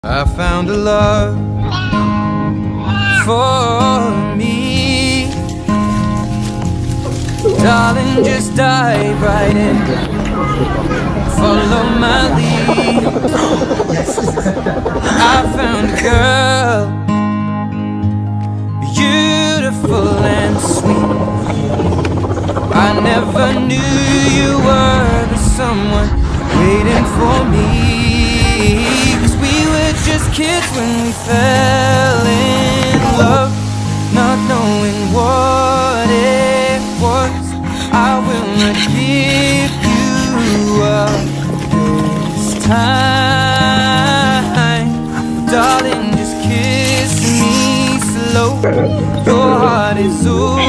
I found a love for me. Darling, just dive right in. Follow my lead. I found a girl, beautiful and sweet. I never knew you were the someone waiting for me. 'Cause we were just kids when we fell in love, not knowing what it was. I will not give you up this time, darling, just kiss me slow. Your heart is over.